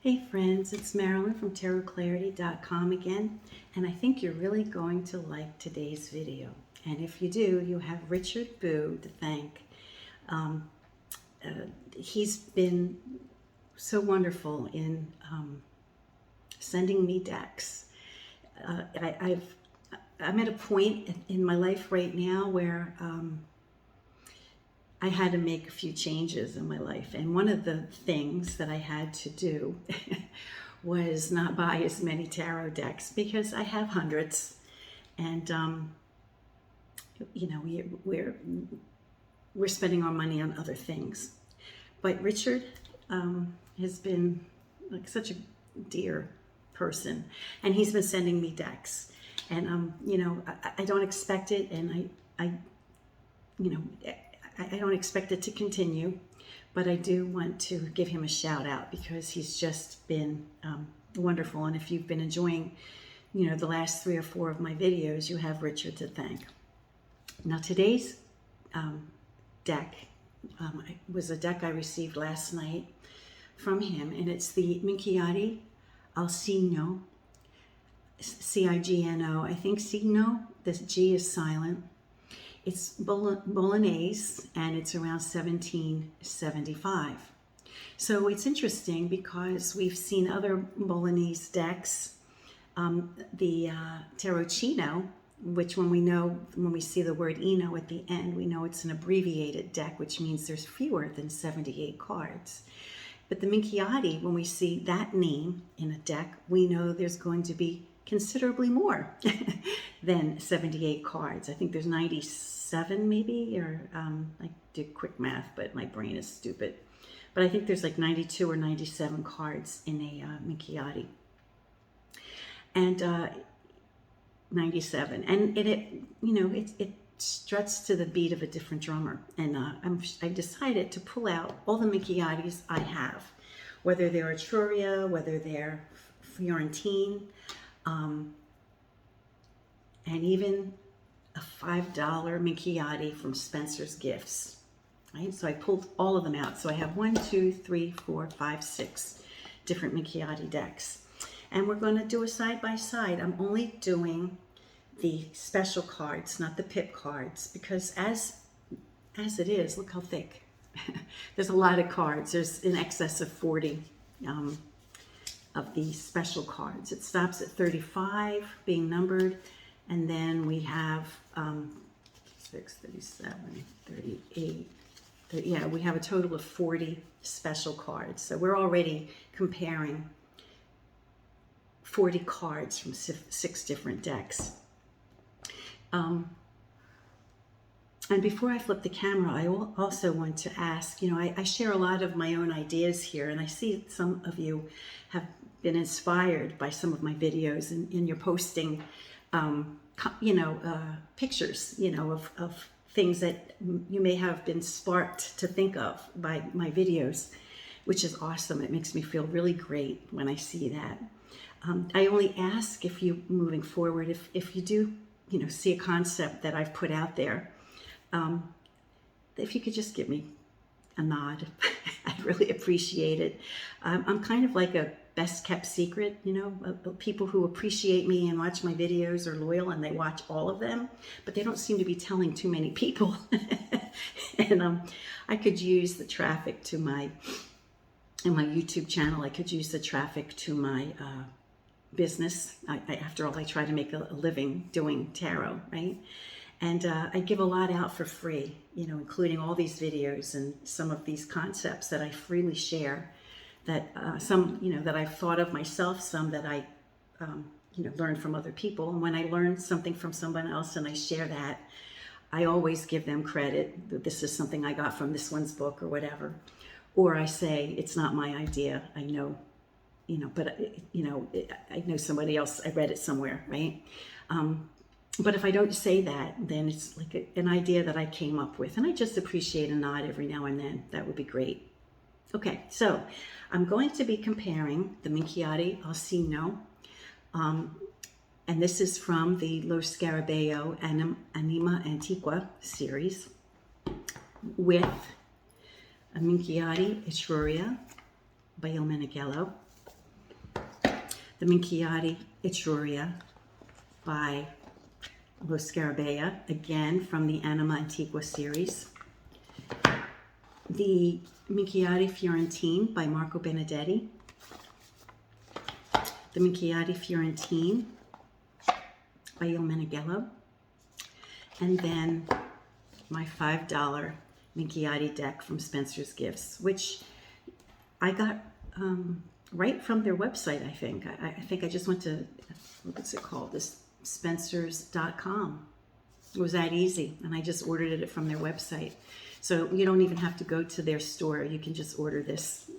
Hey friends, it's Marilyn from tarotclarity.com again, and I think you're really going to like today's video. And if you do, you have Richard Boo to thank. He's been so wonderful in sending me decks. I'm at a point in my life right now where I had to make a few changes in my life. And one of the things that I had to do was not buy as many tarot decks because I have hundreds. And, you know, we're spending our money on other things. But Richard has been like such a dear person, and he's been sending me decks. And, you know, I don't expect it, and I don't expect it to continue, but I do want to give him a shout out because he's just been wonderful. And if you've been enjoying, you know, the last 3 or 4 of my videos, you have Richard to thank. Now today's deck was a deck I received last night from him, and it's the Minchiate Cigno, C-I-G-N-O. I think Cigno, the G is silent. It's Bolognese, and it's around 1775. So it's interesting because we've seen other Bolognese decks. The Cigno, which when we see the word Eno at the end, we know it's an abbreviated deck, which means there's fewer than 78 cards. But the Minchiate, when we see that name in a deck, we know there's going to be considerably more than 78 cards. I think there's 97 maybe, or I did quick math, but my brain is stupid. But I think there's like 92 or 97 cards in a Minchiate. And 97. And it struts to the beat of a different drummer. And I decided to pull out all the Minchiates I have, whether they're Etruria, whether they're Florentine, and even a $5 Minchiate from Spencer's Gifts. Right? So I pulled all of them out. So I have 1, 2, 3, 4, 5, 6 different Minchiate decks. And we're going to do a side by side. I'm only doing the special cards, not the pip cards, because as it is, look how thick. There's a lot of cards. There's in excess of 40 of the special cards. It stops at 35 being numbered, and then we have 6, 37, 38. Yeah, we have a total of 40 special cards. So we're already comparing 40 cards from 6 different decks. And before I flip the camera, I also want to ask, you know, I share a lot of my own ideas here, and I see some of you have been inspired by some of my videos, and you're posting, pictures, you know, of things that you may have been sparked to think of by my videos, which is awesome. It makes me feel really great when I see that. I only ask if you, moving forward, if you do, you know, see a concept that I've put out there, if you could just give me a nod, I'd really appreciate it. I'm kind of like a best kept secret, you know. People who appreciate me and watch my videos are loyal and they watch all of them, but they don't seem to be telling too many people. And I could use the traffic to my YouTube channel. I could use the traffic to my business. After all, I try to make a living doing tarot, right? And I give a lot out for free, you know, including all these videos and some of these concepts that I freely share, that some, you know, that I've thought of myself, some that I, learned from other people. And when I learn something from someone else and I share that, I always give them credit that this is something I got from this one's book or whatever. Or I say, it's not my idea. I know, you know, but, you know, I know somebody else, I read it somewhere, right? But if I don't say that, then it's like an idea that I came up with. And I just appreciate a nod every now and then. That would be great. Okay, so I'm going to be comparing the Minchiate Cigno, and this is from the Lo Scarabeo Anima Antiqua series, with a Minchiate Etruria by Il Meneghello, the Minchiate Etruria by Lo Scarabea, again from the Anima Antiqua series. The Minchiate Fiorentine by Marco Benedetti. The Minchiate Fiorentine by Il Meneghello. And then my $5 Minchiate deck from Spencer's Gifts, which I got right from their website, I think. I think I just went to, what's it called? This Spencers.com. It was that easy, and I just ordered it from their website. So you don't even have to go to their store. You can just order this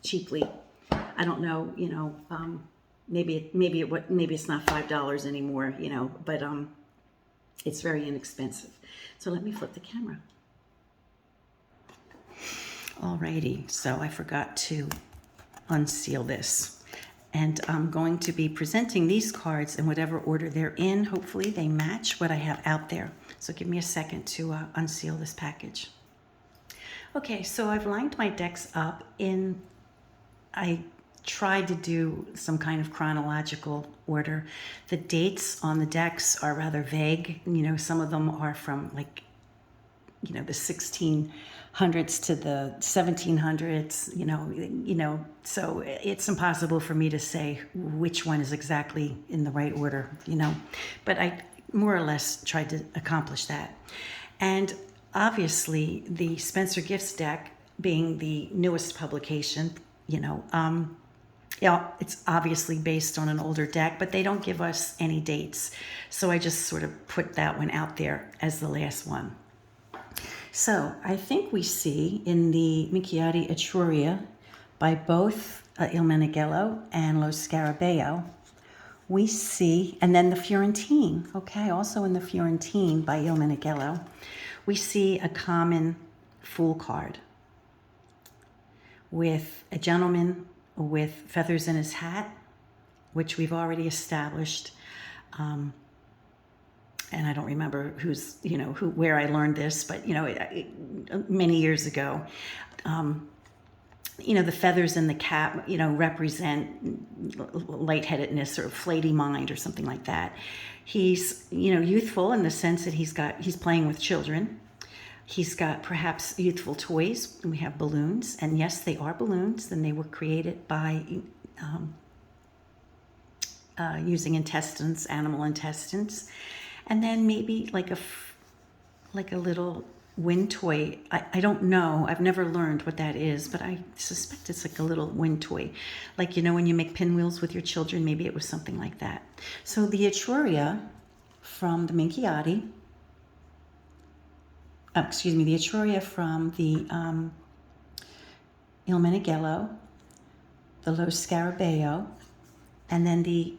cheaply. I don't know, you know, maybe it's not $5 anymore, you know, but it's very inexpensive. So let me flip the camera. Alrighty, so I forgot to unseal this. And I'm going to be presenting these cards in whatever order they're in. Hopefully they match what I have out there. So give me a second to unseal this package. Okay, so I've lined my decks up in, I tried to do some kind of chronological order. The dates on the decks are rather vague. You know, some of them are from like, you know, the 1600s to the 1700s, you know, so it's impossible for me to say which one is exactly in the right order, you know, but I more or less tried to accomplish that. And obviously the Spencer Gifts deck being the newest publication, you know, yeah, it's obviously based on an older deck, but they don't give us any dates. So I just sort of put that one out there as the last one. So I think we see in the Minchiate Etruria by both Il Meneghello and Lo Scarabeo, we see, and then the Fiorentine, okay, also in the Fiorentine by Il Meneghello, we see a common Fool card with a gentleman with feathers in his hat, which we've already established. And I don't remember who's, you know, where I learned this, but, you know, many years ago, you know, the feathers in the cap, you know, represent lightheadedness or flighty mind or something like that. He's, you know, youthful in the sense that he's playing with children. He's got perhaps youthful toys, and we have balloons. And yes, they are balloons, and they were created by using intestines, animal intestines. And then maybe like a little wind toy. I don't know. I've never learned what that is, but I suspect it's like a little wind toy. Like, you know, when you make pinwheels with your children, maybe it was something like that. So the Etruria from the Minchiate, the Etruria from the Il Meneghello, the Lo Scarabeo, and then the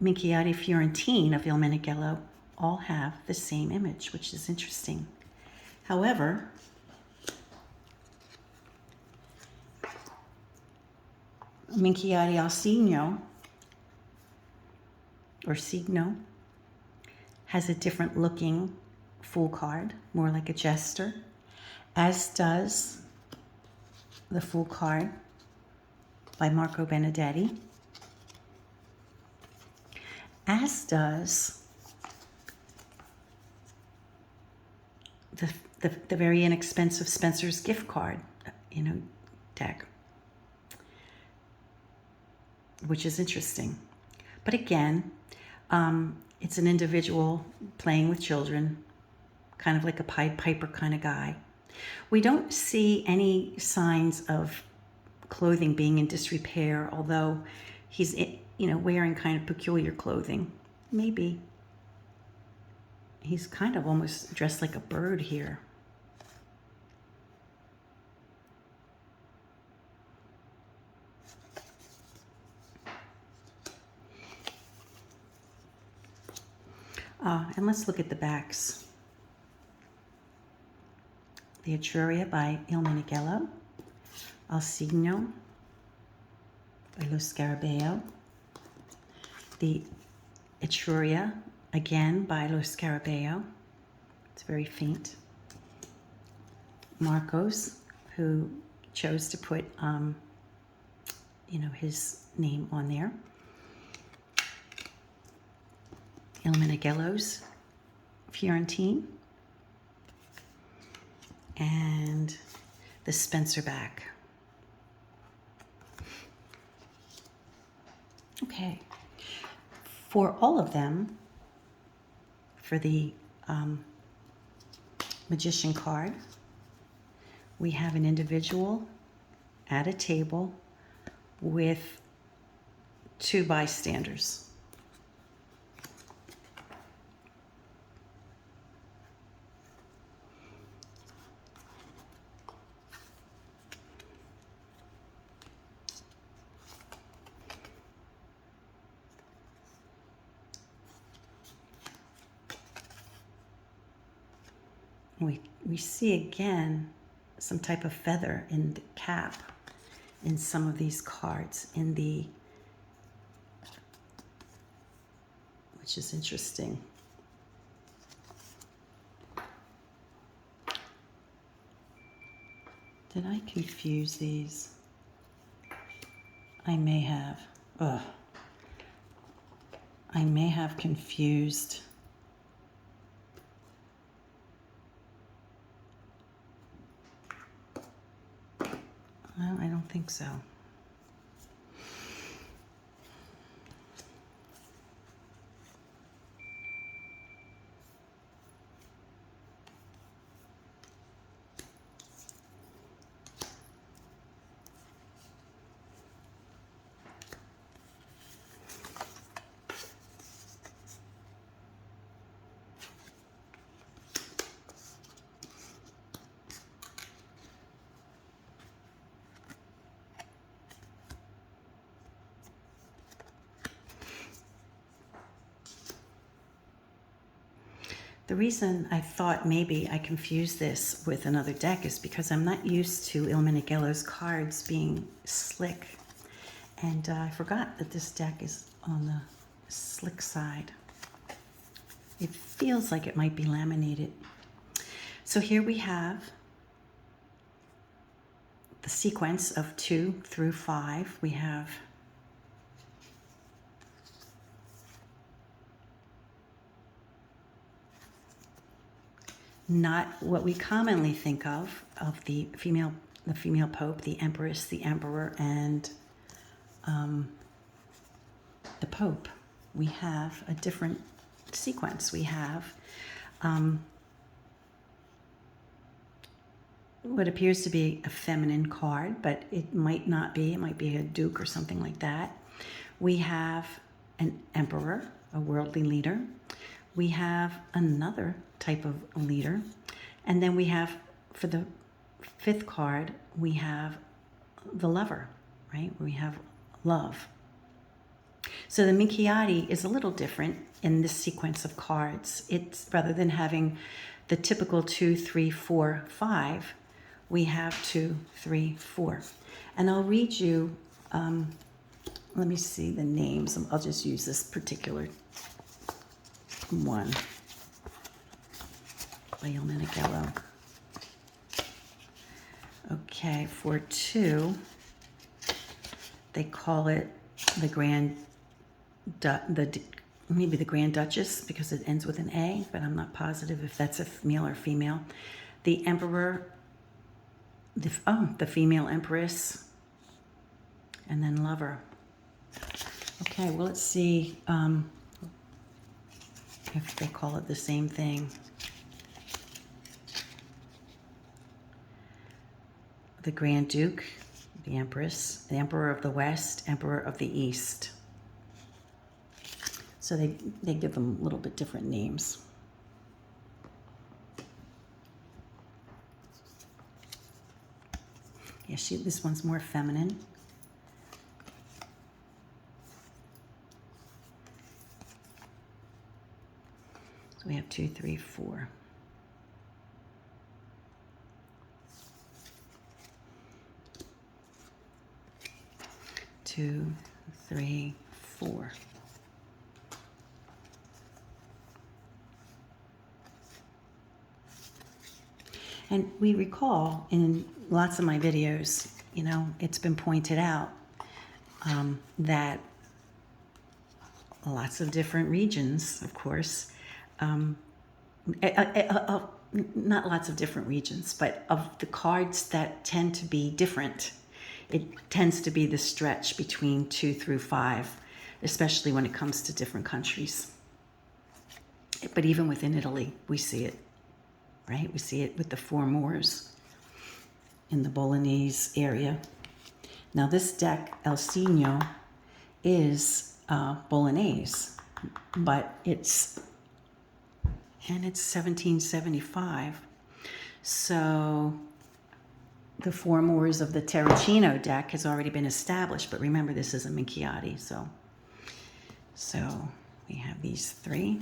Minchiate Fiorentine of Il Meneghello all have the same image, which is interesting. However, Minchiate al Cigno, or Cigno, has a different looking Fool card, more like a jester, as does the Fool card by Marco Benedetti, as does the very inexpensive Spencer's gift card, you know, deck, which is interesting. But again, it's an individual playing with children, kind of like a Pied Piper kind of guy. We don't see any signs of clothing being in disrepair, although he's, you know, wearing kind of peculiar clothing. Maybe he's kind of almost dressed like a bird here. And let's look at the backs. The Etruria by Il Meneghello, Al Cigno by Lo Scarabeo, the Etruria again by Lo Scarabeo. It's very faint. Marcos, who chose to put, you know, his name on there. Il Meneghello's Fiorentine and the Spencer back. Okay, for all of them, for the Magician card, we have an individual at a table with 2 bystanders. We see again some type of feather in the cap in some of these cards which is interesting. Did I confuse these? I may have. I may have confused. Well, I don't think so. The reason I thought maybe I confused this with another deck is because I'm not used to Il Meneghello's cards being slick. And I forgot that this deck is on the slick side. It feels like it might be laminated. So here we have the sequence of 2 through 5. We have not what we commonly think of the female pope, the empress, the emperor, and the pope. We have a different sequence. We have what appears to be a feminine card, but it might not be. It might be a duke or something like that. We have an emperor, a worldly leader. We have another type of leader. And then we have, for the 5th card, we have the lover, right? We have love. So the Minchiate is a little different in this sequence of cards. It's, rather than having the typical 2, 3, 4, 5, we have 2, 3, 4. And I'll read you, let me see the names. I'll just use this particular one by Il Meneghello. Okay, for 2, they call it the maybe the Grand Duchess, because it ends with an A, but I'm not positive if that's a male or female. The Emperor, the female Empress, and then Lover. Okay, well, let's see if they call it the same thing. The Grand Duke, the Empress, the Emperor of the West, Emperor of the East. So they give them a little bit different names. Yeah, this one's more feminine. So we have 2, 3, 4. Two, 3, 4. And we recall in lots of my videos, you know, it's been pointed out that lots of different regions, of course. Not lots of different regions, but of the cards that tend to be different, it tends to be the stretch between 2 through 5, especially when it comes to different countries. But even within Italy, we see it, right? We see it with the 4 Moors in the Bolognese area. Now this deck, El Cigno, is Bolognese, but it's 1775. So the 4 Moors of the Terracino deck has already been established, but remember this is a Minchiate, so we have these 3.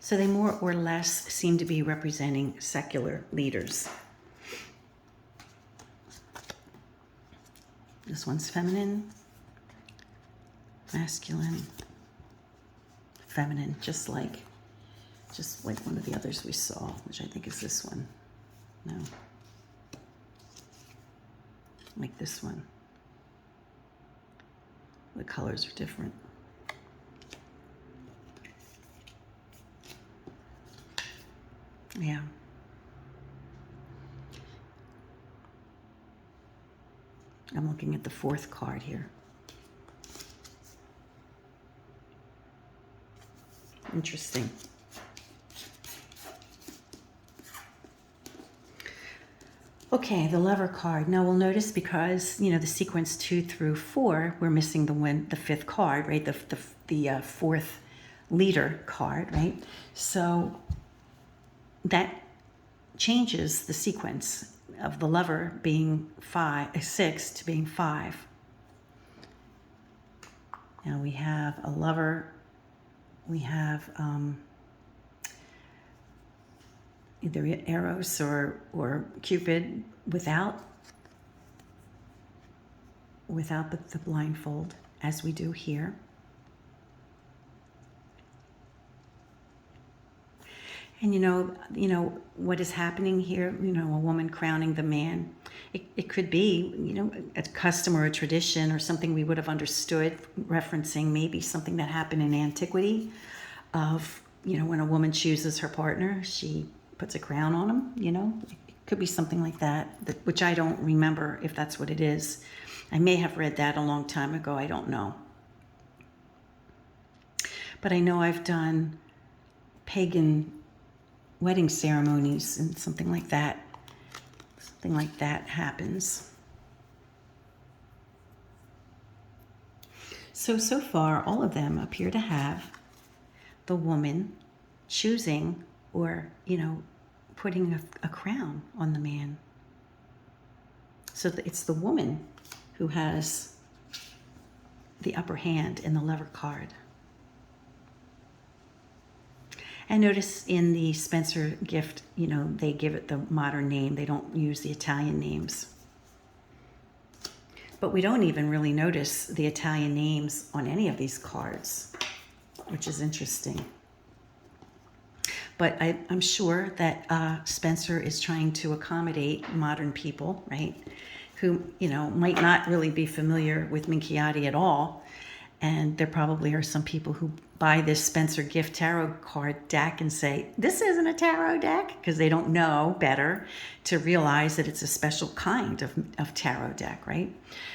So they more or less seem to be representing secular leaders. This one's feminine, masculine, feminine, just like one of the others we saw, which I think is this one. No. Like this one. The colors are different. Yeah. I'm looking at the 4th card here. Interesting. Okay, the Lover card. Now we'll notice because, you know, the sequence 2 through 4, we're missing the 5th card, right? The 4th leader card, right? So that changes the sequence of the Lover being 6 to being 5. Now we have a Lover, we have either Eros or Cupid without the blindfold, as we do here. And you know what is happening here, you know, a woman crowning the man. It could be, you know, a custom or a tradition or something we would have understood, referencing maybe something that happened in antiquity of, you know, when a woman chooses her partner, she puts a crown on him, you know. It could be something like that, which I don't remember if that's what it is. I may have read that a long time ago, I don't know. But I know I've done pagan wedding ceremonies and something like that happens. So far, all of them appear to have the woman choosing or, you know, putting a crown on the man. So it's the woman who has the upper hand in the Lover card. And notice in the Spencer gift, you know, they give it the modern name. They don't use the Italian names. But we don't even really notice the Italian names on any of these cards, which is interesting. But I'm sure that Spencer is trying to accommodate modern people, right? Who, you know, might not really be familiar with Minchiate at all. And there probably are some people who buy this Spencer gift tarot card deck and say, this isn't a tarot deck, because they don't know better to realize that it's a special kind of tarot deck, right?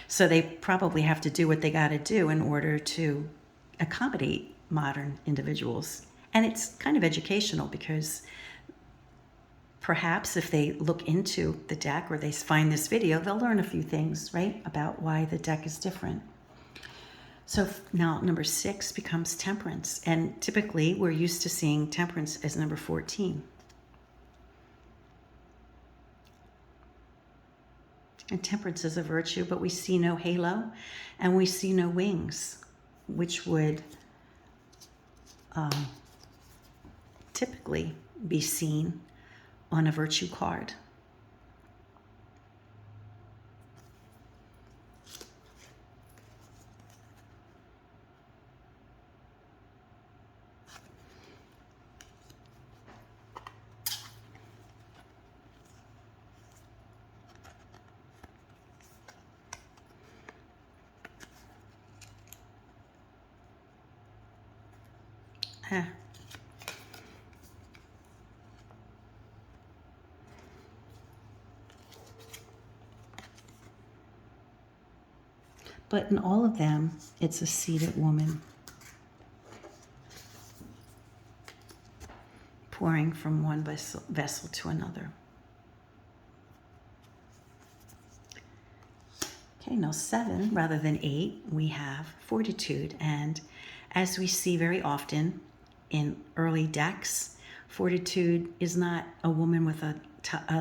So they probably have to do what they got to do in order to accommodate modern individuals. And it's kind of educational because perhaps if they look into the deck or they find this video, they'll learn a few things, right, about why the deck is different. So now number 6 becomes Temperance, and typically we're used to seeing Temperance as number 14. And Temperance is a virtue, but we see no halo and we see no wings, which would typically be seen on a virtue card. Huh. But in all of them, it's a seated woman pouring from one vessel to another. Okay, now 7 rather than 8, we have fortitude. And as we see very often in early decks, fortitude is not a woman with a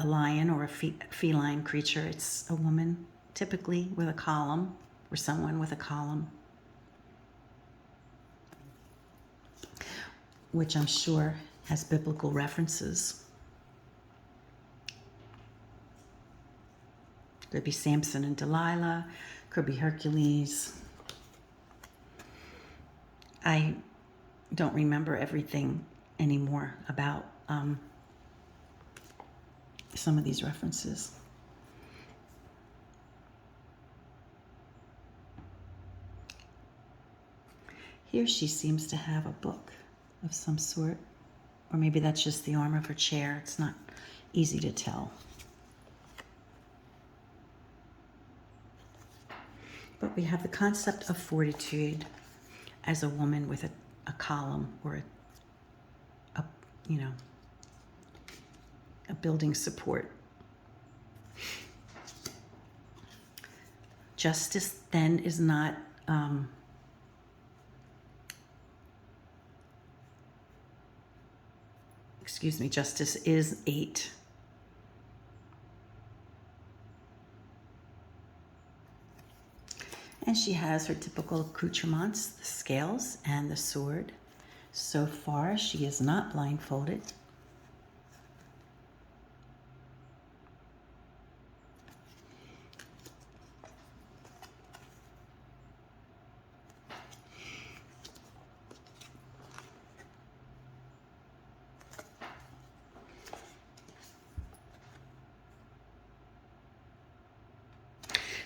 lion or a feline creature. It's a woman typically with a column, or someone with a column, which I'm sure has biblical references. Could be Samson and Delilah, could be Hercules. I don't remember everything anymore about some of these references. Here she seems to have a book of some sort, or maybe that's just the arm of her chair. It's not easy to tell. But we have the concept of fortitude as a woman with a column or a building support. Justice then is not justice is 8. And she has her typical accoutrements, the scales and the sword. So far, she is not blindfolded.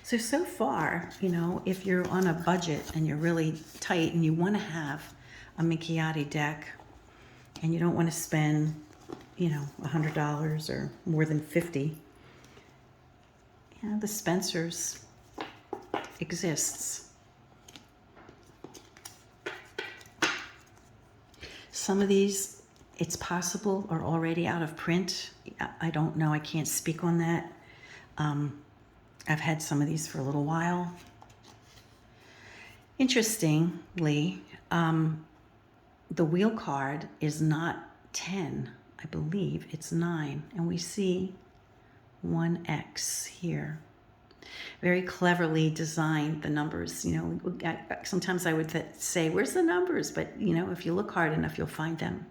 So far, if you're on a budget and you're really tight and you want to have a Minchiate deck and you don't want to spend, $100 or more than $50, the Spencer's exists. Some of these, it's possible, are already out of print. I don't know. I can't speak on that. I've had some of these for a little while. Interestingly, the wheel card is not 10, I believe it's 9, and we see 1X here. Very cleverly designed, the numbers. Sometimes I would say, where's the numbers? But, if you look hard enough, you'll find them.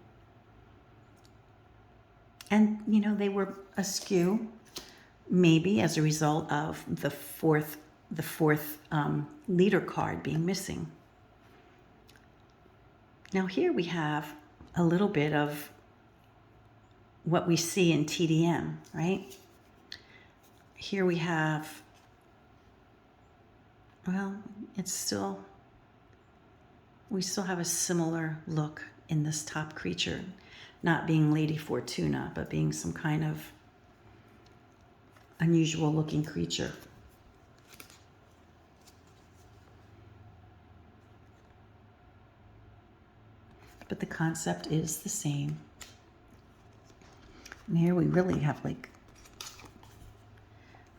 And, they were askew, maybe as a result of the fourth leader card being missing. Now here we have a little bit of what we see in TDM, right? Here we have, we still have a similar look in this top creature, not being Lady Fortuna, but being some kind of unusual looking creature. But the concept is the same. And here we really have like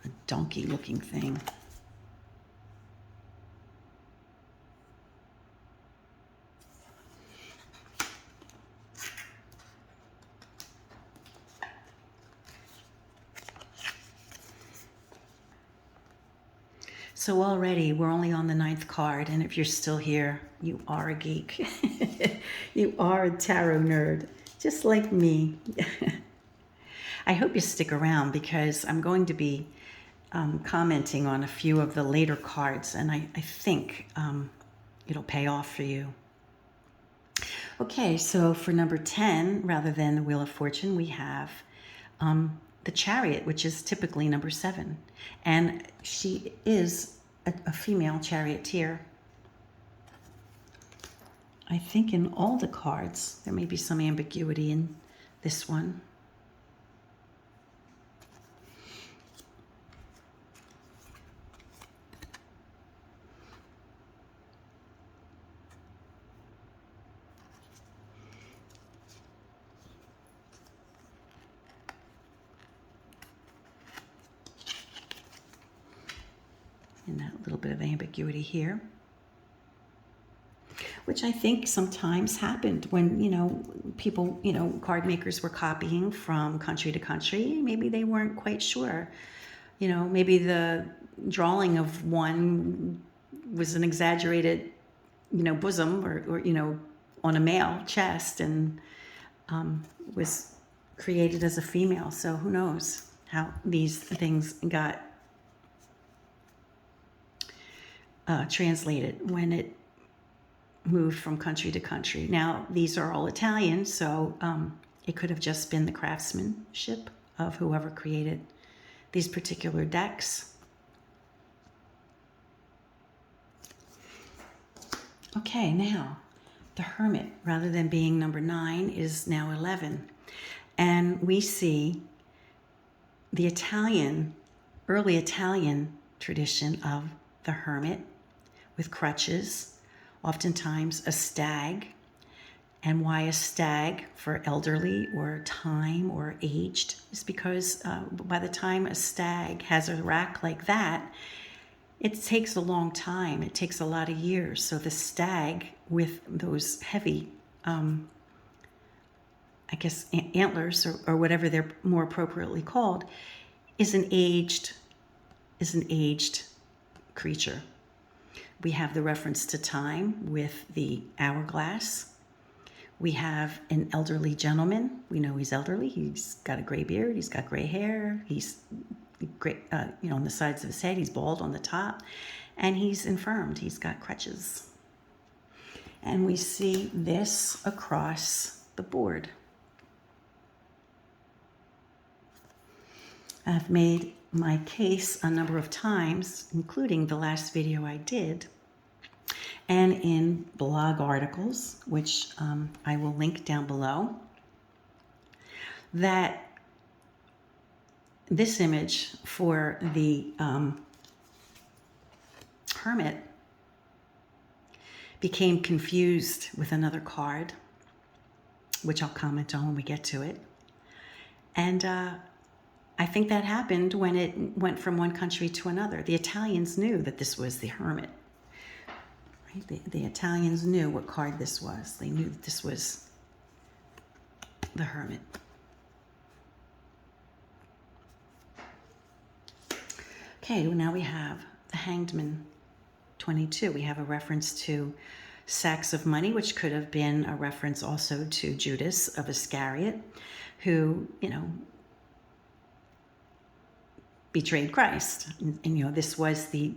a donkey looking thing. So already we're only on the 9th card, and if you're still here, you are a geek. You are a tarot nerd, just like me. I hope you stick around because I'm going to be commenting on a few of the later cards, and I think it'll pay off for you. Okay, so for number 10, rather than the Wheel of Fortune, we have the Chariot, which is typically number 7. And she is a female charioteer. I think in all the cards, there may be some ambiguity in this one. And that little bit of ambiguity here, which I think sometimes happened when, people, card makers were copying from country to country. Maybe they weren't quite sure. Maybe the drawing of one was an exaggerated, bosom or on a male chest, and was created as a female. So who knows how these things got translated when it moved from country to country. Now, these are all Italian, so it could have just been the craftsmanship of whoever created these particular decks. Okay, now, the Hermit, rather than being number 9, is now 11. And we see the early Italian tradition of the Hermit with crutches, oftentimes a stag. And why a stag? For elderly or time or aged, is because by the time a stag has a rack like that, it takes a long time. It takes a lot of years. So the stag with those heavy, antlers or whatever they're more appropriately called, is an aged creature. We have the reference to time with the hourglass. We have an elderly gentleman. We know he's elderly. He's got a gray beard. He's got gray hair. He's gray, on the sides of his head. He's bald on the top. And he's infirmed. He's got crutches. And we see this across the board. I've made my case a number of times, including the last video I did, and in blog articles, which I will link down below, that this image for the Hermit became confused with another card, which I'll comment on when we get to it. And I think that happened when it went from one country to another. The Italians knew that this was the Hermit. Right? The Italians knew what card this was. They knew that this was the Hermit. Okay, well, now we have the Hangman 22. We have a reference to sacks of money, which could have been a reference also to Judas of Iscariot, who, betrayed Christ. And this was the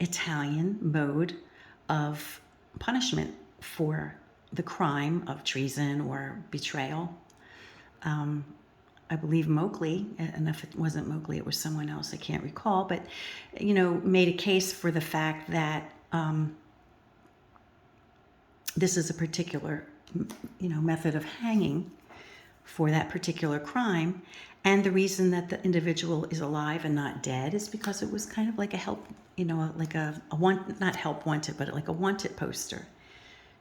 Italian mode of punishment for the crime of treason or betrayal. I believe Mowgli, and if it wasn't Mowgli, it was someone else, I can't recall, but, made a case for the fact that this is a particular, method of hanging for that particular crime. And the reason that the individual is alive and not dead is because it was kind of like a help, like a not help wanted, but like a wanted poster.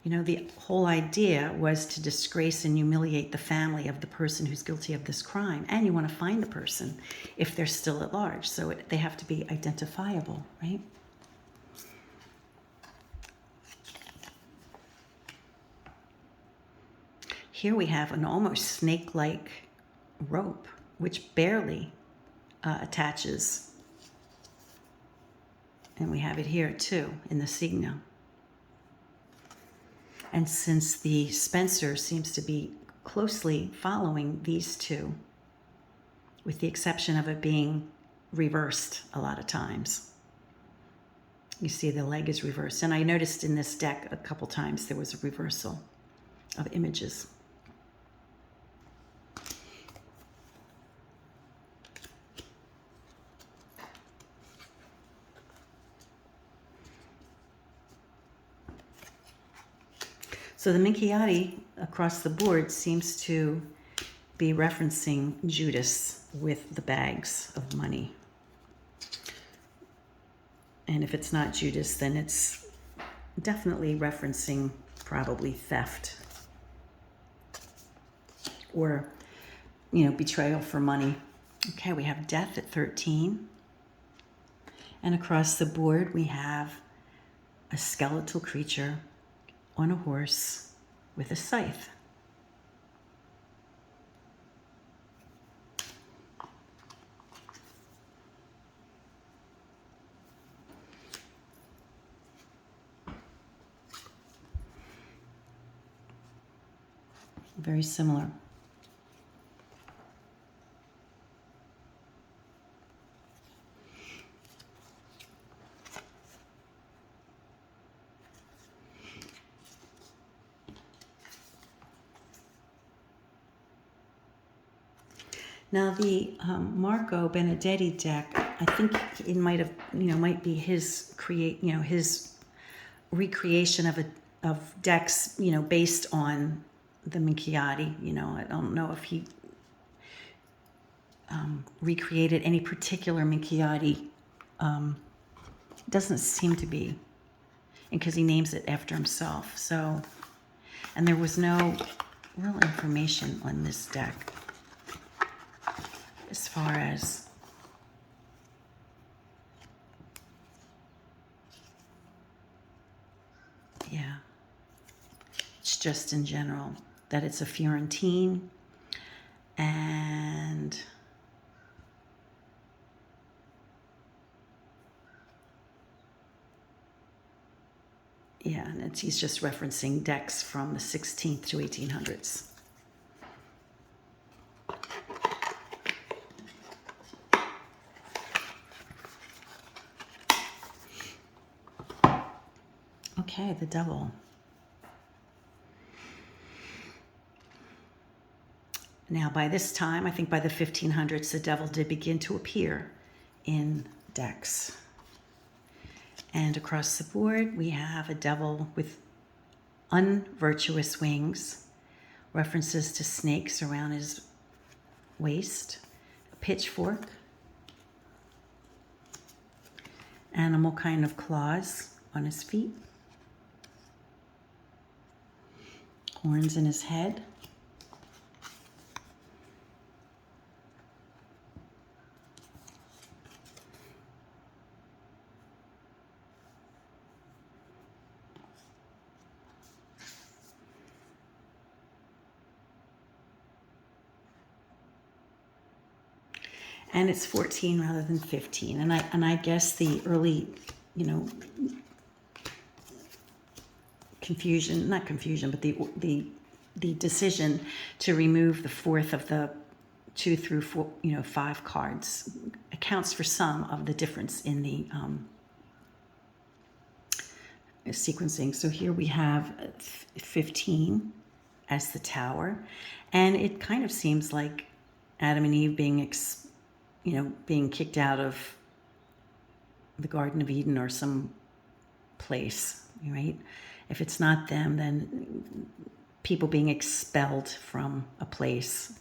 The whole idea was to disgrace and humiliate the family of the person who's guilty of this crime. And you want to find the person if they're still at large. So they have to be identifiable, right? Here we have an almost snake-like rope, which barely attaches. And we have it here too, in the Cigno. And since the Spencer seems to be closely following these two, with the exception of it being reversed a lot of times. You see the leg is reversed. And I noticed in this deck a couple times there was a reversal of images. So the Minchiate across the board seems to be referencing Judas with the bags of money. And if it's not Judas, then it's definitely referencing probably theft or, you know, betrayal for money. Okay, we have death at 13. And across the board, we have a skeletal creature on a horse with a scythe. Very similar. Now the Marco Benedetti deck, I think it might have, might be his his recreation of decks, based on the Minchiate. I don't know if he recreated any particular Minchiate. Doesn't seem to be, because he names it after himself. So, and there was no real information on this deck as far as it's just in general that it's a Fiorentine, and and he's just referencing decks from the 16th to 1800s. Okay, the devil. Now, by this time, I think by the 1500s, the devil did begin to appear in decks. And across the board, we have a devil with unvirtuous wings, references to snakes around his waist, a pitchfork, animal kind of claws on his feet, horns in his head, and it's 14 rather than 15. And I guess the early, not confusion, but the decision to remove the fourth of the 2 through 4, 5 cards accounts for some of the difference in the sequencing. So here we have 15 as the tower, and it kind of seems like Adam and Eve being kicked out of the Garden of Eden or some place, right? If it's not them, then people being expelled from a place.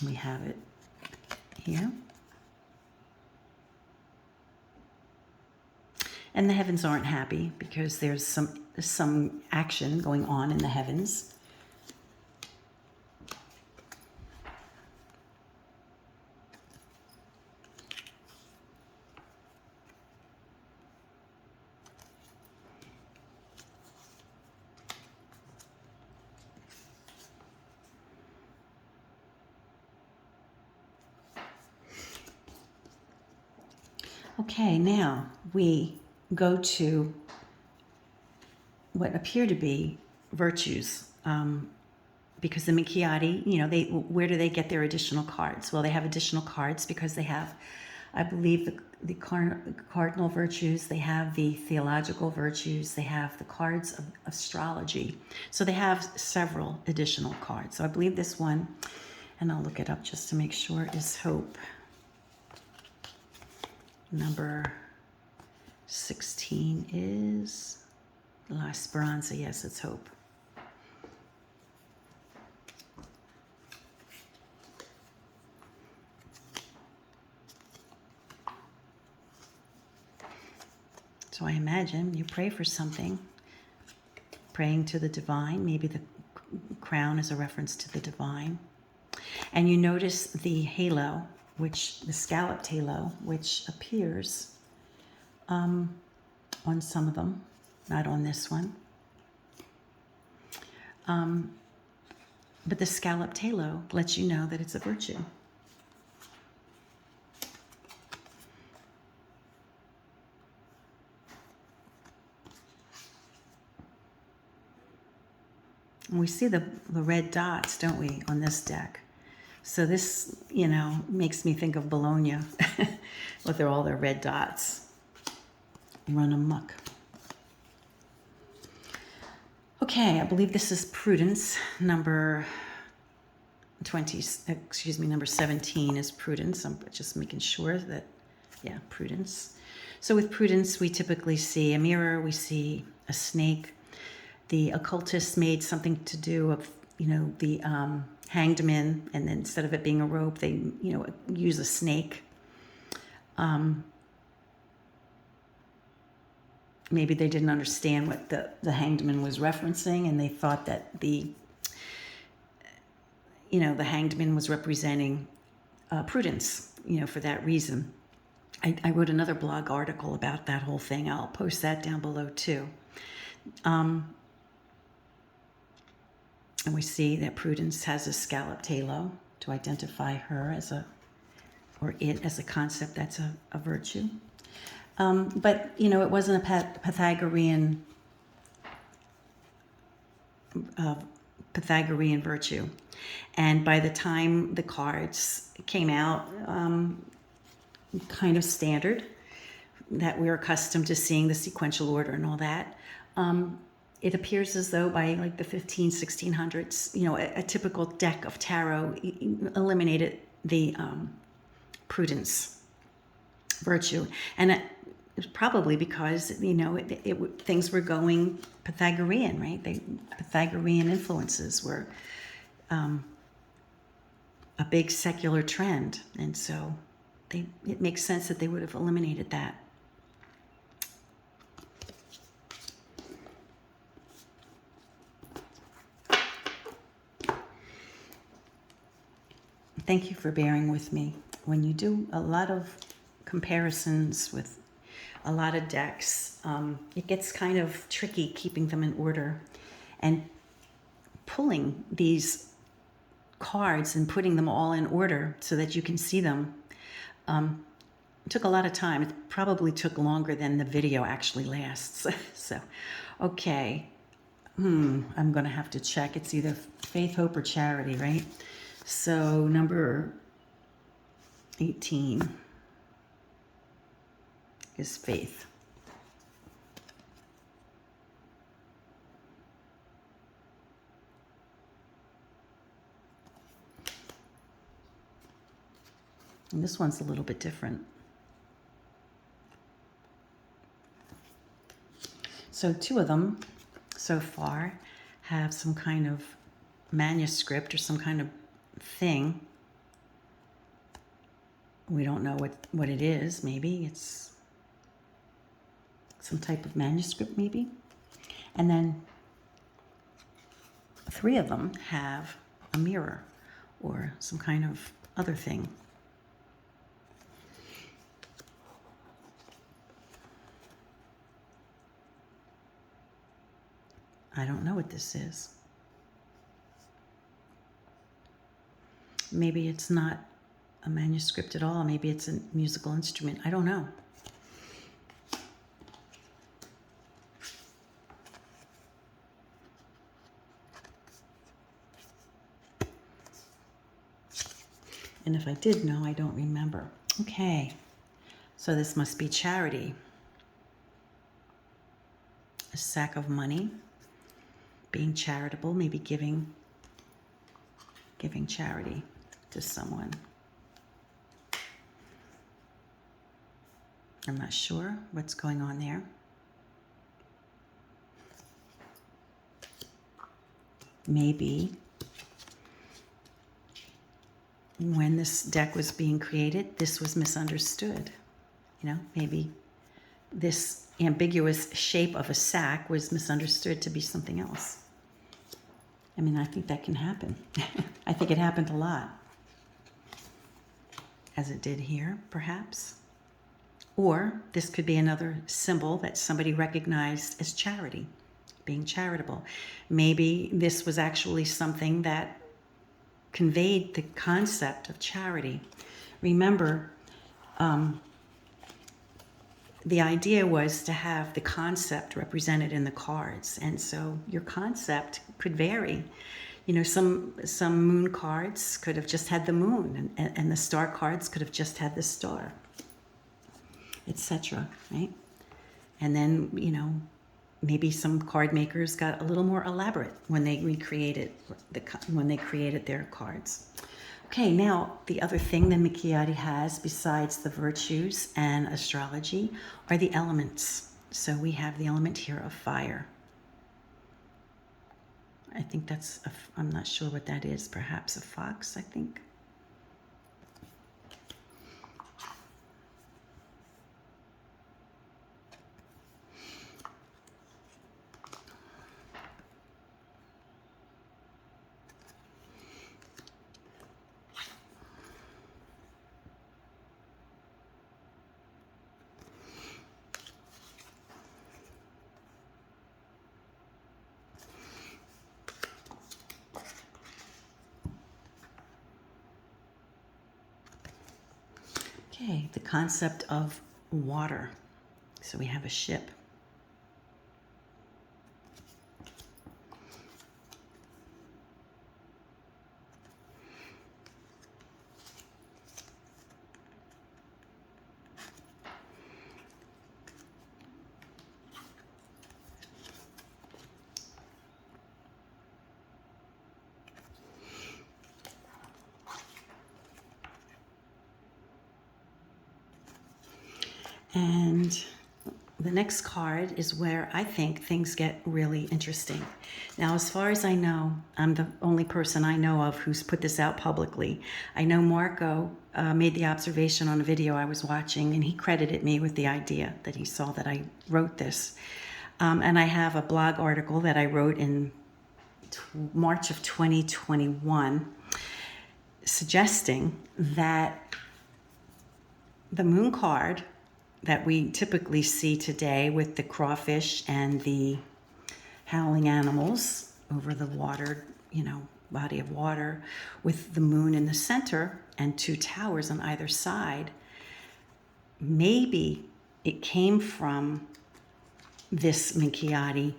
We have it here. And the heavens aren't happy because there's some action going on in the heavens. Okay, now we go to what appear to be virtues, because the Minchiate, where do they get their additional cards? Well, they have additional cards because they have, I believe, the cardinal virtues, they have the theological virtues, they have the cards of astrology. So they have several additional cards. So I believe this one, and I'll look it up just to make sure, is hope. Number 16 is La Esperanza. Yes, it's hope. So I imagine you pray for something, praying to the divine. Maybe the crown is a reference to the divine. And you notice the halo, the scalloped halo, which appears on some of them, not on this one. But the scalloped halo lets you know that it's a virtue. And we see the red dots, don't we, on this deck? So this, makes me think of Bologna with all their red dots. Run amok. Okay, I believe this is Prudence. Number 17 is Prudence. I'm just making sure that, yeah, Prudence. So with Prudence, we typically see a mirror, we see a snake. The occultists made something to do of, the Hangman, and then instead of it being a rope, they, use a snake. Maybe they didn't understand what the Hangman was referencing, and they thought that the Hangman was representing Prudence, for that reason. I wrote another blog article about that whole thing. I'll post that down below too. And we see that Prudence has a scalloped halo to identify her or it as a concept that's a virtue. But, it wasn't a Pythagorean virtue. And by the time the cards came out, kind of standard, that we're accustomed to seeing the sequential order and all that, it appears as though by like the 1600s, a typical deck of tarot eliminated the Prudence virtue. And it was probably because, things were going Pythagorean, right? Pythagorean influences were a big secular trend. And so it makes sense that they would have eliminated that. Thank you for bearing with me. When you do a lot of comparisons with a lot of decks, it gets kind of tricky keeping them in order. And pulling these cards and putting them all in order so that you can see them took a lot of time. It probably took longer than the video actually lasts. So, okay. I'm going to have to check. It's either faith, hope, or charity, right? So number 18 is faith. And this one's a little bit different. So two of them so far have some kind of manuscript or some kind of thing. We don't know what it is. Maybe it's some type of manuscript, maybe. And then three of them have a mirror or some kind of other thing. I don't know what this is. Maybe it's not a manuscript at all. Maybe it's a musical instrument. I don't know. And if I did know, I don't remember. Okay, so this must be charity. A sack of money, being charitable, maybe giving charity to someone. I'm not sure what's going on there. Maybe when this deck was being created, this was misunderstood. Maybe this ambiguous shape of a sack was misunderstood to be something else. I mean, I think that can happen. I think it happened a lot, as it did here, perhaps. Or this could be another symbol that somebody recognized as charity, being charitable. Maybe this was actually something that conveyed the concept of charity. Remember, the idea was to have the concept represented in the cards. And so your concept could vary. You know, some moon cards could have just had the moon, and the star cards could have just had the star, etc., right? And then, you know, maybe some card makers got a little more elaborate when they recreated their cards. Okay, now the other thing that Minchiate has besides the virtues and astrology are the elements. So we have the element here of fire. I think that's, I'm not sure what that is, perhaps a fox, I think. Okay, the concept of water. So we have a ship. And the next card is where I think things get really interesting. Now, as far as I know, I'm the only person I know of who's put this out publicly. I know Marco made the observation on a video I was watching, and he credited me with the idea that he saw that I wrote this. And I have a blog article that I wrote in March of 2021 suggesting that the moon card that we typically see today with the crawfish and the howling animals over the water, you know, body of water, with the moon in the center and two towers on either side, maybe it came from this Minchiate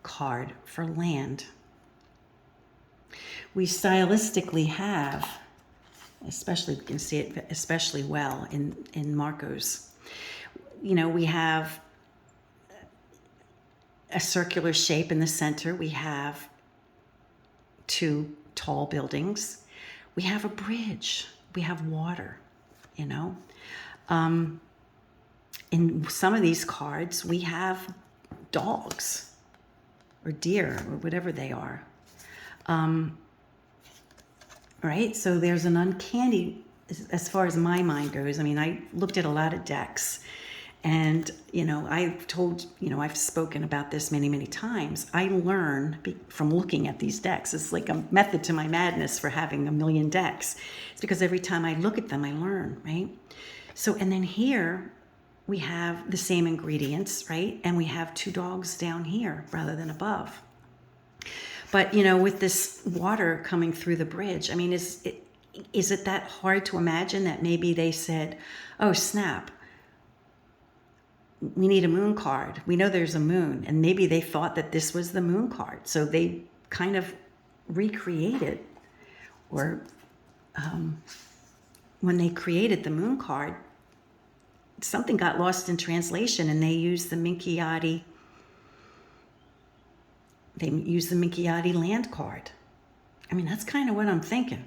card for land. We stylistically have, especially, you can see it especially well in Marco's, you know, we have a circular shape in the center. We have two tall buildings. We have a bridge. We have water, you know. In some of these cards, we have dogs or deer or whatever they are. Right? So there's an uncanny, as far as my mind goes. I mean, I looked at a lot of decks. And, you know, I've spoken about this many, many times. I learn from looking at these decks. It's like a method to my madness for having a million decks. It's because every time I look at them, I learn, right? So, and then here we have the same ingredients, right? And we have two dogs down here rather than above. But, you know, with this water coming through the bridge, I mean, is it that hard to imagine that maybe they said, oh, snap, we need a moon card. We know there's a moon. And maybe they thought that this was the moon card. So they kind of recreated, or when they created the moon card, something got lost in translation and they used the Minchiate land card. I mean, that's kind of what I'm thinking.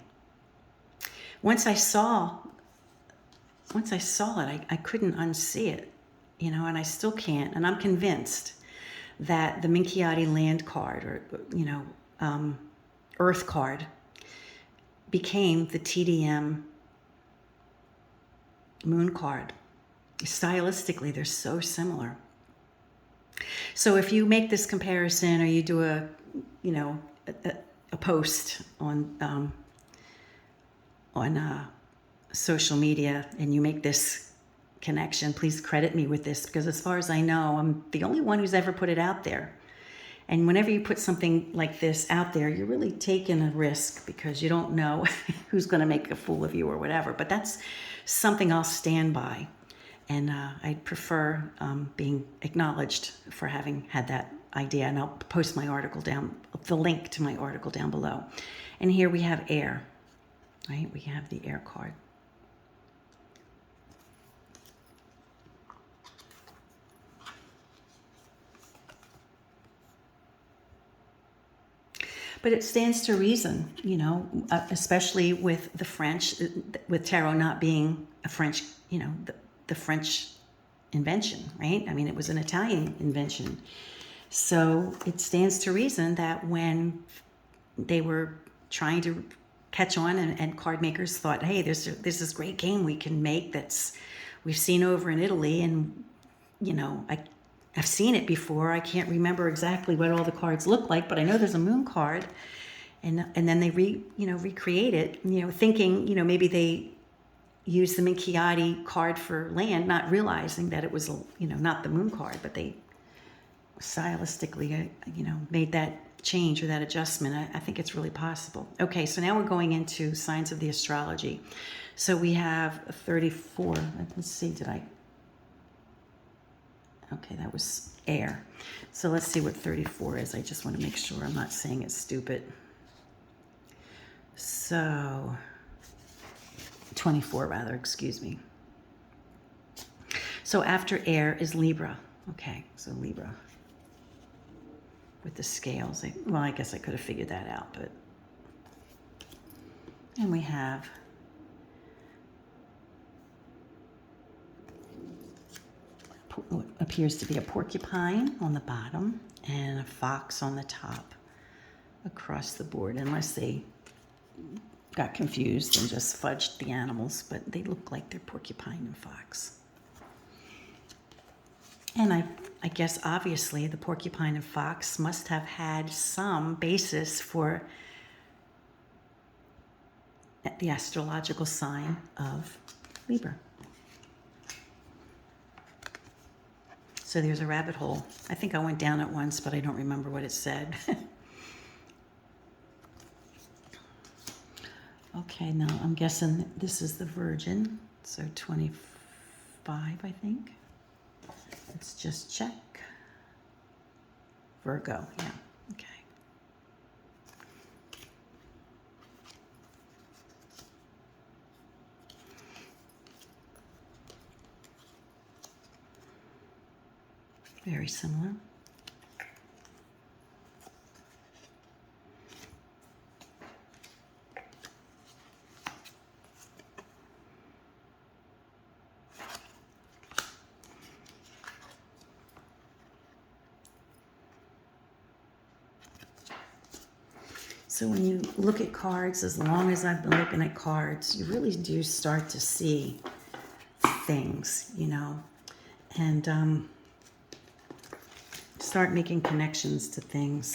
Once I saw it, I couldn't unsee it. You know, and I still can't, and I'm convinced that the Minchiate land card, or, you know, earth card, became the TDM moon card. Stylistically, they're so similar. So if you make this comparison, or you do a, you know, a post on social media, and you make this connection, please credit me with this, because as far as I know, I'm the only one who's ever put it out there. And whenever you put something like this out there, you're really taking a risk, because you don't know who's going to make a fool of you or whatever. But that's something I'll stand by. And I prefer being acknowledged for having had that idea. And I'll post my article down, the link to my article down below. And here we have air, right? We have the air card. But it stands to reason, you know, especially with the French, with tarot not being a French, you know, the French invention, right? I mean, it was an Italian invention. So it stands to reason that when they were trying to catch on, and card makers thought, hey, there's this great game we can make we've seen over in Italy, and, you know, I've seen it before. I can't remember exactly what all the cards look like, but I know there's a moon card. And then they recreate it, you know, thinking, you know, maybe they used the Minchiate card for land, not realizing that it was, you know, not the moon card, but they stylistically, you know, made that change or that adjustment. I think it's really possible. Okay, so now we're going into signs of the astrology. So we have 34. Let's see, okay, that was air. So let's see what 34 is. I just want to make sure I'm not saying it stupid. So 24 rather, excuse me. So after air is Libra. Okay, so Libra with the scales. Well, I guess I could have figured that out, but. And we have what appears to be a porcupine on the bottom and a fox on the top across the board, unless they got confused and just fudged the animals, but they look like they're porcupine and fox. And I guess obviously the porcupine and fox must have had some basis for the astrological sign of Libra. So there's a rabbit hole. I think I went down it once, but I don't remember what it said. Okay, now I'm guessing this is the Virgin, so 25, I think. Let's just check. Virgo, yeah, okay. Very similar. So when you look at cards, as long as I've been looking at cards, you really do start to see things, you know, and start making connections to things.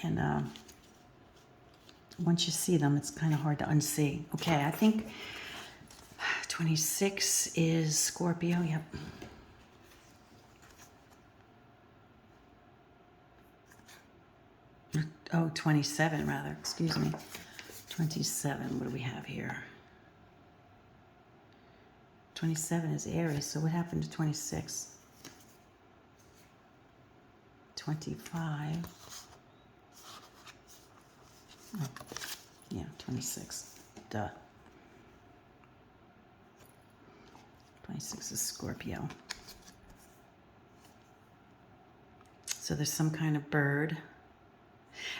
And once you see them, it's kind of hard to unsee. Okay, I think 26 is Scorpio, yep. Oh, 27 rather, excuse me. 27, what do we have here? 27 is Aries, so what happened to 26? 25. Oh, yeah, 26. Duh. 26 is Scorpio. So there's some kind of bird.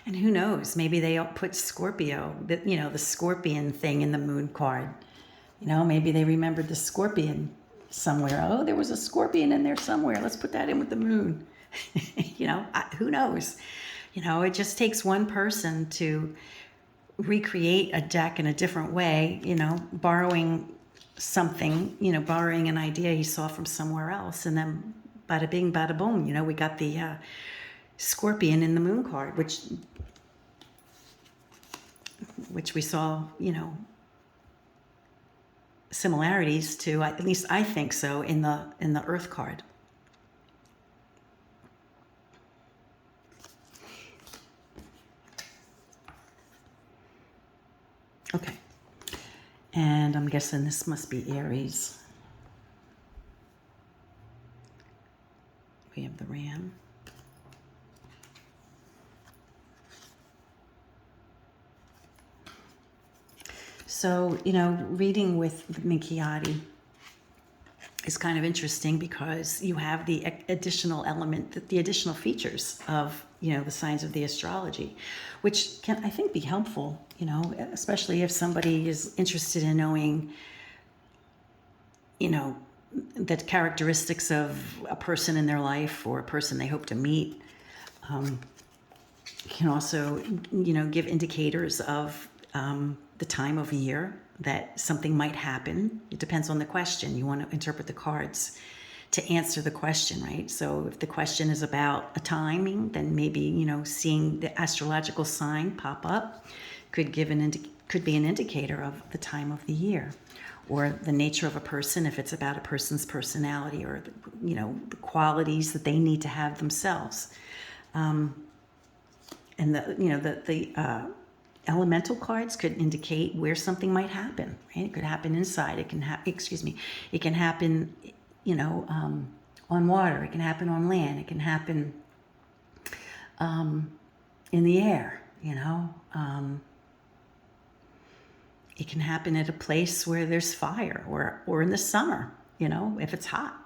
And who knows, maybe they put Scorpio, you know, the scorpion thing in the moon card. You know, maybe they remembered the scorpion somewhere. Oh, there was a scorpion in there somewhere. Let's put that in with the moon. You know, who knows? You know, it just takes one person to recreate a deck in a different way, you know, borrowing something, you know, borrowing an idea he saw from somewhere else, and then bada bing, bada boom, you know, we got the Scorpion in the moon card, which we saw, you know, similarities to, at least I think so, in the Earth card. Okay. And I'm guessing this must be Aries. We have the Ram. So, you know, reading with Minchiate is kind of interesting because you have the additional element, the additional features of, you know, the signs of the astrology, which can, I think, be helpful, you know, especially if somebody is interested in knowing, you know, the characteristics of a person in their life or a person they hope to meet. Can also, you know, give indicators of the time of year that something might happen. It depends on the question. You want to interpret the cards to answer the question, right? So if the question is about a timing, then maybe, you know, seeing the astrological sign pop up could give could be an indicator of the time of the year, or the nature of a person if it's about a person's personality, or, you know, the qualities that they need to have themselves. And the, you know, the elemental cards could indicate where something might happen, right? It could happen inside. It can happen, it can happen, you know, on water. It can happen on land. It can happen in the air, you know. It can happen at a place where there's fire, or in the summer, you know, if it's hot.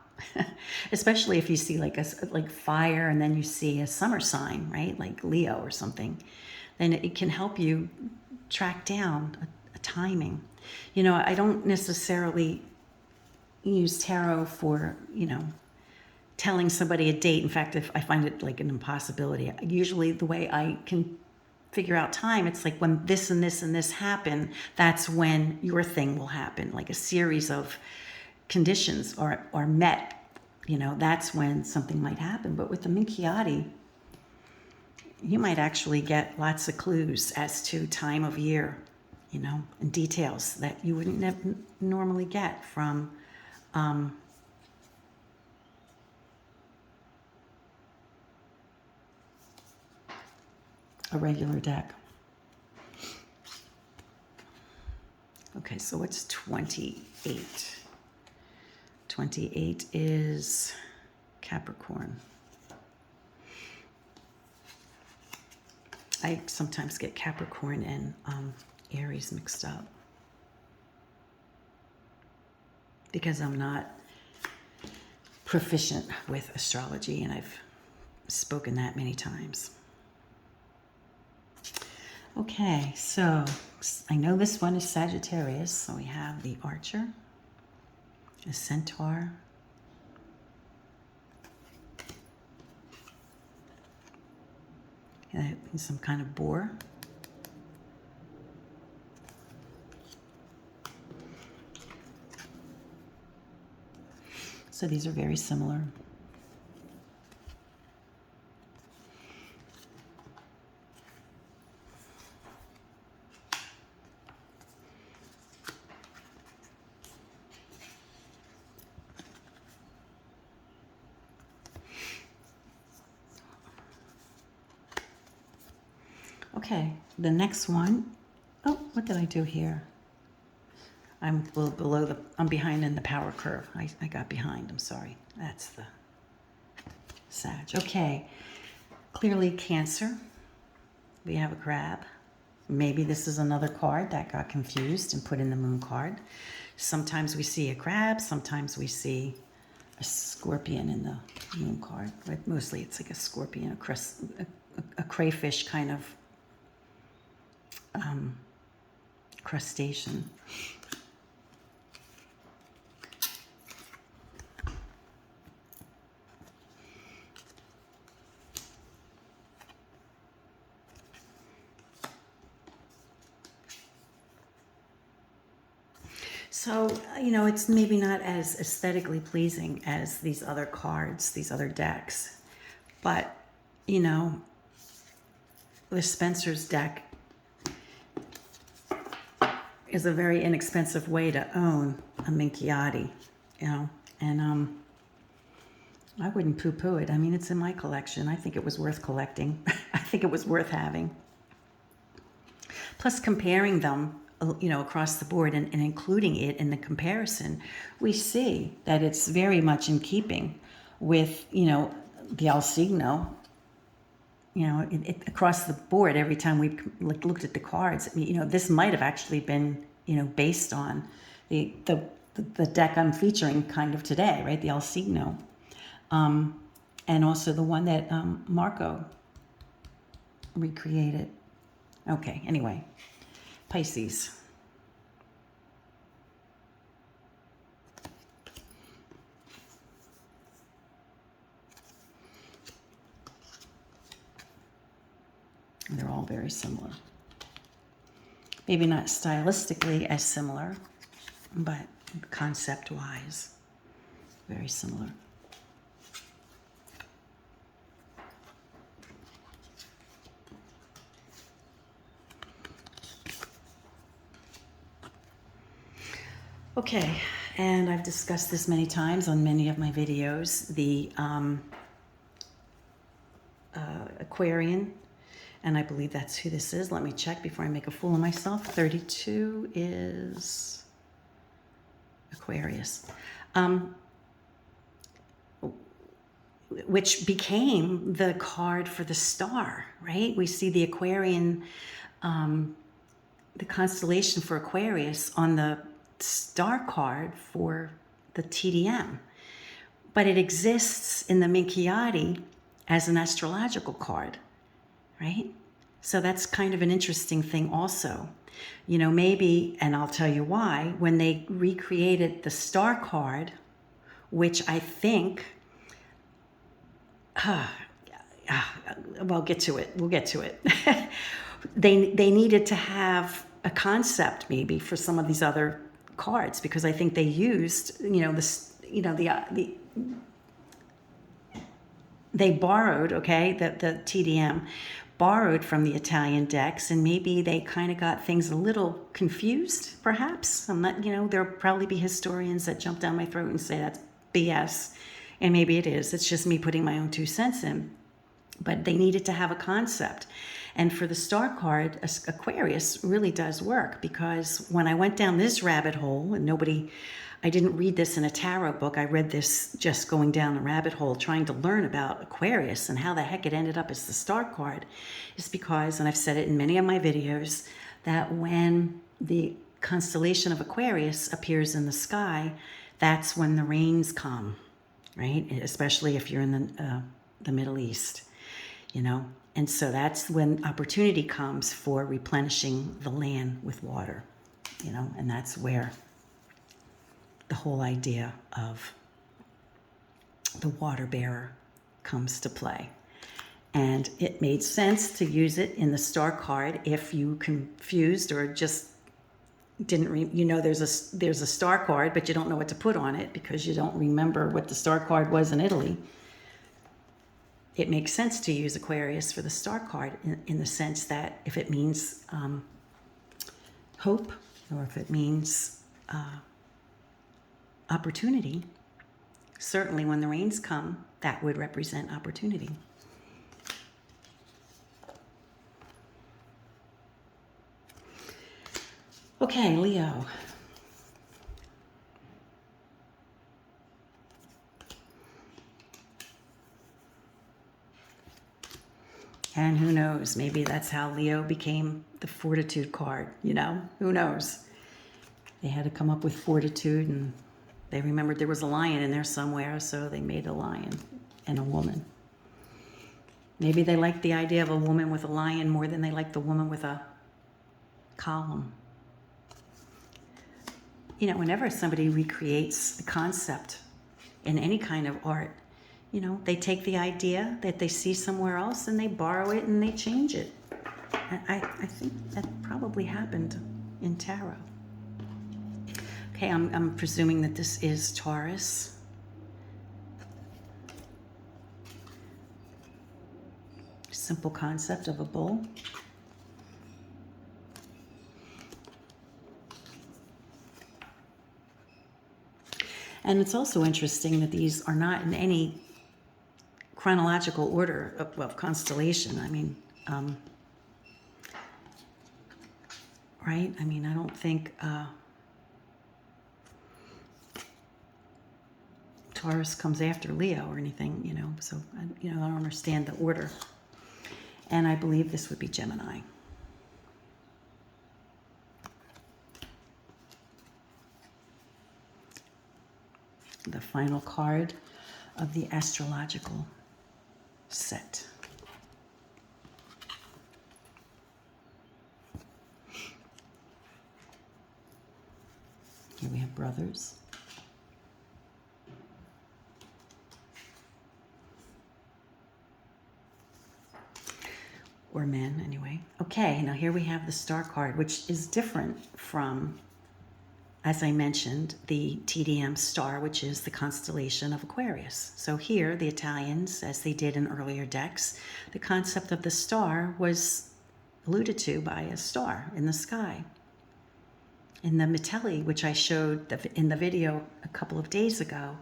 Especially if you see like fire and then you see a summer sign, right? Like Leo or something. Then it can help you track down a timing. You know, I don't necessarily use tarot for, you know, telling somebody a date. In fact, if I find it like an impossibility, usually the way I can figure out time, it's like when this and this and this happen, that's when your thing will happen. Like a series of conditions are met, you know, that's when something might happen. But with the Minchiate, you might actually get lots of clues as to time of year, you know, and details that you wouldn't normally get from a regular deck. Okay, so what's 28? 28 is Capricorn. I sometimes get Capricorn and Aries mixed up because I'm not proficient with astrology, and I've spoken that many times. Okay, so I know this one is Sagittarius, so we have the Archer, a Centaur, and some kind of boar, so these are very similar. Okay, the next one, oh, what did I do here? I'm a little below I'm behind in the power curve. I got behind, I'm sorry. That's the Sag. Okay, clearly Cancer. We have a crab. Maybe this is another card that got confused and put in the moon card. Sometimes we see a crab, sometimes we see a scorpion in the moon card, but mostly it's like a scorpion, a crayfish kind of crustacean. So, it's maybe not as aesthetically pleasing as these other cards, these other decks. But, the Spencer's deck is a very inexpensive way to own a Minchiate, and I wouldn't poo-poo it. I mean, it's in my collection. I think it was worth collecting. I think it was worth having. Plus, comparing them, across the board and including it in the comparison, we see that it's very much in keeping with, the Cigno. Across the board, every time we looked at the cards, this might have actually been, based on the deck I'm featuring kind of today, right? The Cigno. And also the one that Marco recreated. Okay, anyway, Pisces. They're all very similar. Maybe not stylistically as similar, but concept-wise, very similar. Okay, and I've discussed this many times on many of my videos, the Aquarian, and I believe that's who this is. Let me check before I make a fool of myself. 32 is Aquarius, which became the card for the star, right? We see the Aquarian, the constellation for Aquarius on the star card for the TDM, but it exists in the Minchiate as an astrological card, right? So that's kind of an interesting thing also. Maybe, and I'll tell you why, when they recreated the star card, which I think, we'll get to it. They needed to have a concept maybe for some of these other cards, because I think they used, they borrowed, okay, the TDM borrowed from the Italian decks, and maybe they kind of got things a little confused, perhaps. I'm not, there'll probably be historians that jump down my throat and say that's BS, and maybe it is. It's just me putting my own 2 cents in. But they needed to have a concept. And for the star card, Aquarius really does work, because when I went down this rabbit hole, and I didn't read this in a tarot book. I read this just going down a rabbit hole, trying to learn about Aquarius and how the heck it ended up as the star card, is because, and I've said it in many of my videos, that when the constellation of Aquarius appears in the sky, that's when the rains come, right? Especially if you're in the Middle East, And so that's when opportunity comes for replenishing the land with water, and that's where the whole idea of the water bearer comes to play. And it made sense to use it in the star card if you confused or just didn't there's a star card, but you don't know what to put on it because you don't remember what the star card was in Italy. It makes sense to use Aquarius for the star card in the sense that if it means hope, or if it means opportunity, certainly when the rains come, that would represent opportunity. Okay, Leo. And who knows, maybe that's how Leo became the fortitude card, Who knows? They had to come up with fortitude, and they remembered there was a lion in there somewhere, so they made a lion and a woman. Maybe they liked the idea of a woman with a lion more than they liked the woman with a column. Whenever somebody recreates a concept in any kind of art, they take the idea that they see somewhere else and they borrow it and they change it. I think that probably happened in tarot. Okay, I'm presuming that this is Taurus. Simple concept of a bull. And it's also interesting that these are not in any chronological order of constellation. I mean, right? I mean, I don't think Taurus comes after Leo or anything, you know, so, you know, I don't understand the order. And I believe this would be Gemini. The final card of the astrological set. Here we have brothers. Or men, anyway. Okay, now here we have the star card, which is different from, as I mentioned, the TDM star, which is the constellation of Aquarius. So here, the Italians, as they did in earlier decks, the concept of the star was alluded to by a star in the sky. In the Minchiate, which I showed in the video a couple of days ago,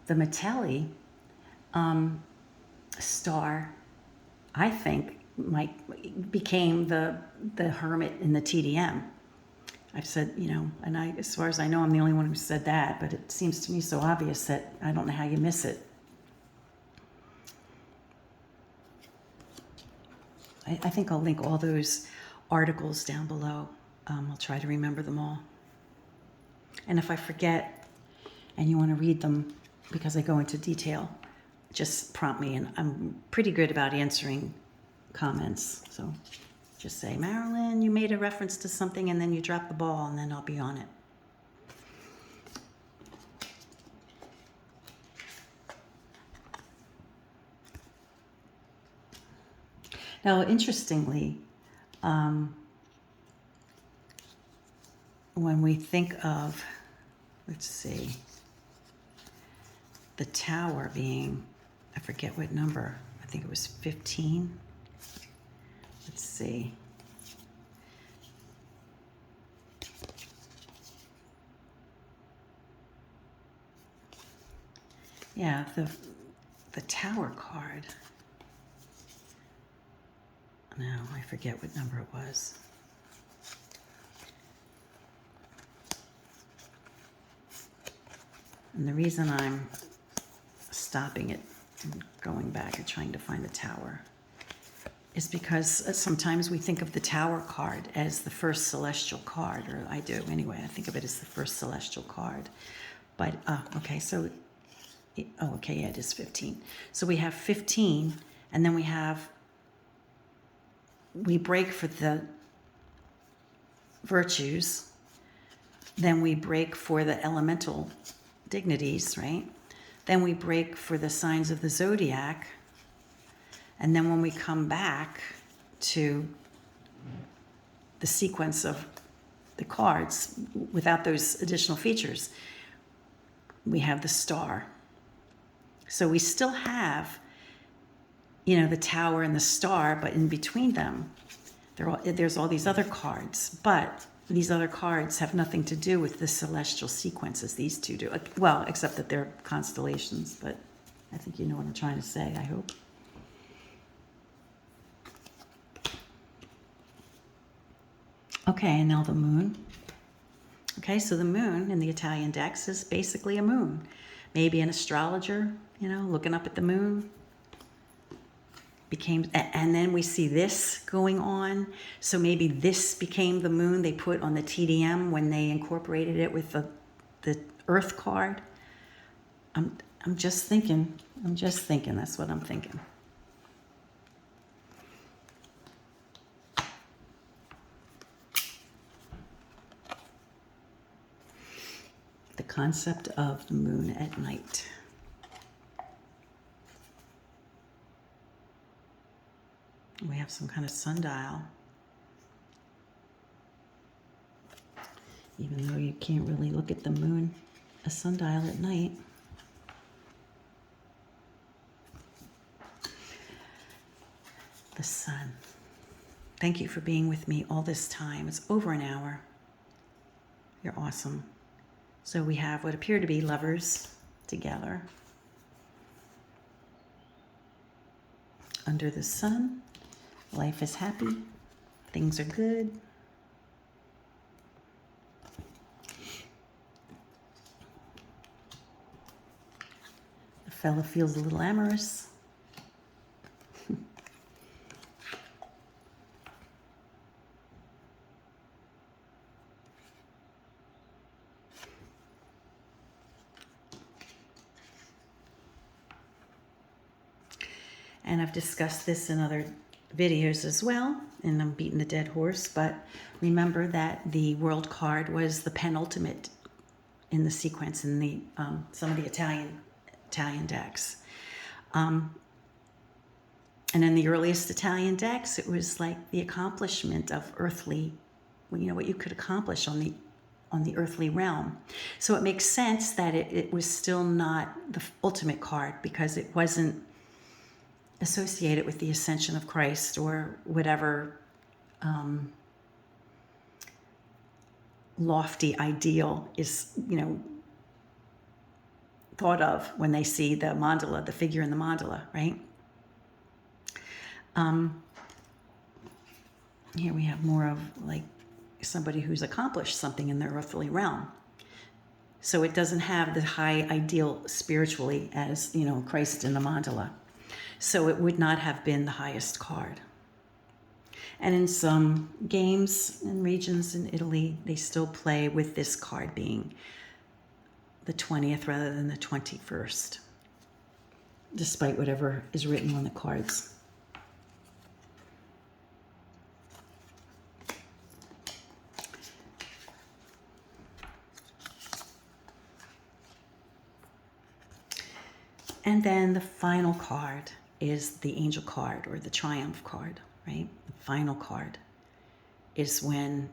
the Minchiate star, I think, became the hermit in the TDM. I've said, you know, and as far as I know, I'm the only one who said that, but it seems to me so obvious that I don't know how you miss it. I think I'll link all those articles down below. I'll try to remember them all. And if I forget and you want to read them because I go into detail, just prompt me, and I'm pretty good about answering comments. So just say, Marilyn, you made a reference to something, and then you drop the ball, and then I'll be on it. Now, interestingly, when we think of, let's see, the tower being, I forget what number, I think it was 15. Let's see. Yeah, the tower card. No, I forget what number it was. And the reason I'm stopping it and going back and trying to find the tower is because sometimes we think of the tower card as the first celestial card, or I do anyway. I think of it as the first celestial card. But, okay, so, okay, yeah, it is 15. So we have 15, and then we break for the virtues, then we break for the elemental dignities, right? Then we break for the signs of the zodiac. And then when we come back to the sequence of the cards without those additional features, we have the star. So we still have, you know, the tower and the star, but in between them, there's all these other cards. But these other cards have nothing to do with the celestial sequences these two do. Well, except that they're constellations, but I think you know what I'm trying to say, I hope. Okay, and now the moon. Okay, so the moon in the Italian decks is basically a moon. Maybe an astrologer, you know, looking up at the moon. And then we see this going on. So maybe this became the moon they put on the TDM when they incorporated it with the Earth card. I'm just thinking. That's what I'm thinking. The concept of the moon at night. We have some kind of sundial. even though you can't really look at the moon, a sundial at night. The sun. Thank you for being with me all this time. It's over an hour. You're awesome. So we have what appear to be lovers together. Under the sun, life is happy, things are good. The fella feels a little amorous. And I've discussed this in other videos as well, and I'm beating the dead horse, but remember that the world card was the penultimate in the sequence in the some of the Italian decks. And in the earliest Italian decks, it was like the accomplishment of earthly, you know, what you could accomplish on the earthly realm. So it makes sense that it was still not the ultimate card, because it wasn't associated with the ascension of Christ or whatever lofty ideal is, you know, thought of when they see the mandala, the figure in the mandala, right? Here we have more of like somebody who's accomplished something in the earthly realm. So it doesn't have the high ideal spiritually as, you know, Christ in the mandala. So it would not have been the highest card. And in some games and regions in Italy, they still play with this card being the 20th rather than the 21st, despite whatever is written on the cards. And then the final card is the angel card, or the triumph card, right? The final card is when,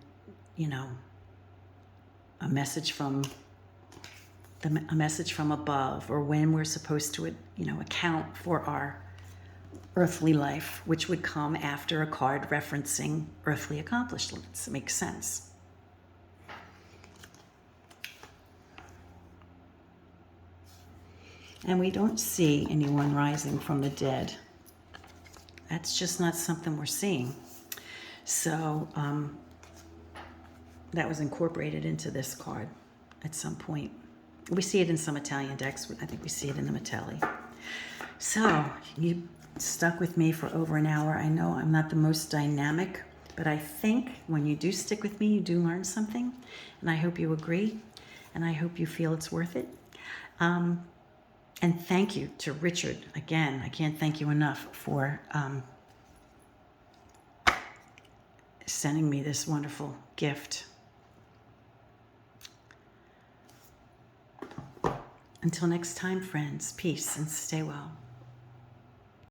you know, a message from above, or when we're supposed to, you know, account for our earthly life, which would come after a card referencing earthly accomplishments. It makes sense. And we don't see anyone rising from the dead. That's just not something we're seeing. So that was incorporated into this card at some point. We see it in some Italian decks. I think we see it in the Metelli. So you stuck with me for over an hour. I know I'm not the most dynamic, but I think when you do stick with me, you do learn something. And I hope you agree. And I hope you feel it's worth it. And thank you to Richard. Again, I can't thank you enough for sending me this wonderful gift. Until next time, friends, peace and stay well.